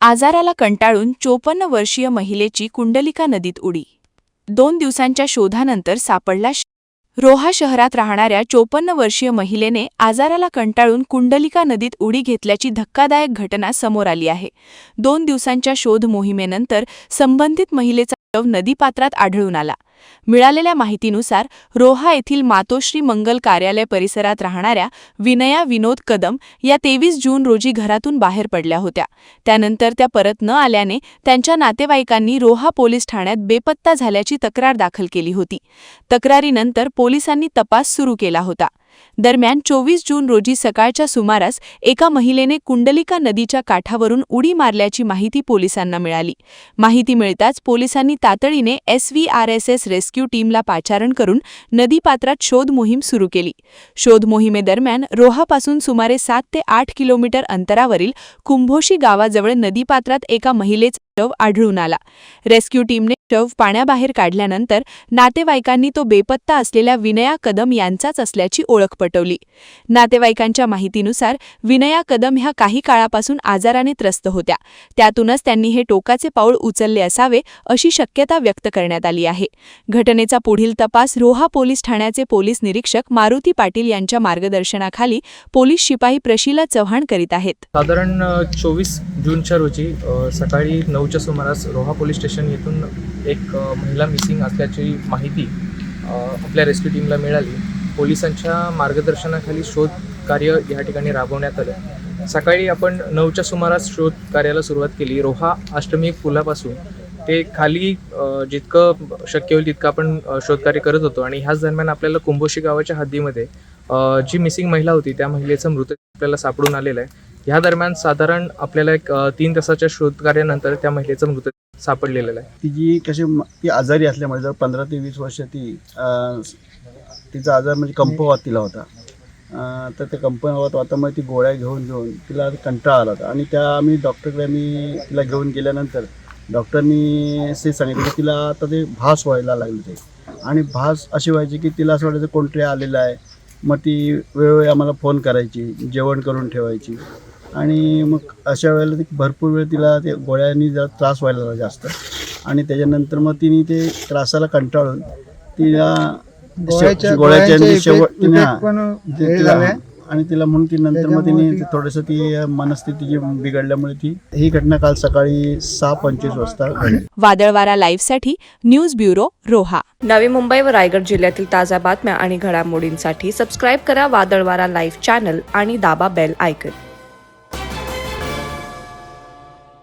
आजाराला कंटाळून 54 वर्षीय महिलेची कुंडलिका नदीत उडी. 2 दिवसांच्या शोधानंतर सापडला रोहा शहरात राहणाऱ्या 54 वर्षीय महिलेने आजाराला कंटाळून कुंडलिका नदीत उडी घेतल्याची धक्कादायक घटना समोर आली आहे. 2 दिवसांच्या शोध मोहिमेनंतर संबंधित महिलेचा शव नदीपात्रात आढळून आला. मिळालेल्या माहितीनुसार रोहा येथील मातोश्री मंगल कार्यालय परिसरात राहणाऱ्या विनया विनोद कदम या 23 जून रोजी घरातून बाहेर पडल्या होत्या. त्यानंतर त्या परत न आल्याने त्यांच्या नातेवाईकांनी रोहा पोलीस ठाण्यात बेपत्ता झाल्याची तक्रार दाखल केली होती. तक्रारीनंतर पोलिसांनी तपास सुरू केला होता. दरम्यान 24 जून रोजी सकाळच्या सुमारास एका महिलेने कुंडलिका नदीच्या काठावरून उडी मारल्याची माहिती पोलिसांना मिळाली. माहिती मिळताच पोलिसांनी तातडीने SVRSS रेस्क्यू टीमला पाचारण करून नदीपात्रात शोध मोहीम सुरू केली. शोध मोहिमेदरम्यान रोहापासून सुमारे 7 ते 8 किलोमीटर अंतरावरील कुंभोशी गावाजवळ नदीपात्रात एका महिलेचा शव आढळून आला. रेस्क्यू टीमने शव पाण्याबाहेर काढल्यानंतर नातेवाईकांनी तो बेपत्ता असलेल्या विनया कदम यांचाच असल्याची ओळख पटवली. नातेवाईकांच्या माहितीनुसार विनया कदम ह्या काही काळापासून आजाराने त्रस्त होत्या. त्यातूनच त्यांनी हे टोकाचे पाऊल उचलले असावे अशी शक्यता व्यक्त करण्यात आली आहे. घटनेचा पुढील तपास रोहा पोलीस ठाण्याचे पोलीस निरीक्षक मारुती पाटील यांच्या मार्गदर्शनाखाली पोलीस शिपाई प्रशीला चव्हाण करीत आहेत. साधारण 24 जूनच्या रोजी सकाळी 9च्या सुमारास रोहा पोलीस स्टेशन येथून एक महिला मिसिंग असल्याची माहिती आपल्या रेस्क्यू टीमला मिळाली. पोलिसांच्या मार्गदर्शनाखाली शोध कार्य या ठिकाणी राबवण्यात आलं. सकाळी आपण 9च्या सुमारास शोध कार्याला सुरुवात केली. रोहा अष्टमी पुलापासून ते खाली जितकं शक्य होईल तितकं आपण शोधकार्य करत होतो आणि ह्याच दरम्यान आपल्याला कुंभोशी गावाच्या हद्दीमध्ये जी मिसिंग महिला होती त्या महिलेचा मृतदेह आपल्याला सापडून आलेला आहे. ह्या दरम्यान साधारण आपल्याला एक 3 तासाच्या शोधकार्यानंतर त्या महिलेचा मृतदेह सापडलेला आहे. ती आजारी असल्यामुळे जर 15 ते 20 वर्ष तिचा आजार म्हणजे कंप तिला होता. तर ते कंप होतामुळे ती गोळ्या घेऊन तिला कंटाळा आला होता आणि आम्ही डॉक्टरकडे तिला घेऊन गेल्यानंतर डॉक्टरनी असे सांगितलं की तिला आता ते भास व्हायला लागले ते आणि भास अशी व्हायची की तिला असं वाटायचं कोणतरी आलेलं आहे. मग ती वेळोवेळी आम्हाला फोन करायची, जेवण करून ठेवायची आणि मग अशा वेळेला ती भरपूर वेळ तिला ते गोळ्यांनी जरा त्रास व्हायला लागला जास्त आणि त्याच्यानंतर मग तिने ते त्रासाला कंटाळून तिला गोळ्याच्या शेवट आणि तिला म्हणून ती नंतर मग तिने थोडंसं ती मनस्थिती बिघडल्यामुळे ही घटना काल सकाळी 6:25 वाजता घडली. वादळवारा लाईव्हसाठी न्यूज ब्युरो रोहा. नवी मुंबई व रायगड जिल्ह्यातील ताज्या बातम्या आणि घडामोडींसाठी सबस्क्राईब करा वादळवारा लाईव्ह चॅनल आणि दाबा बेल आयकॉन.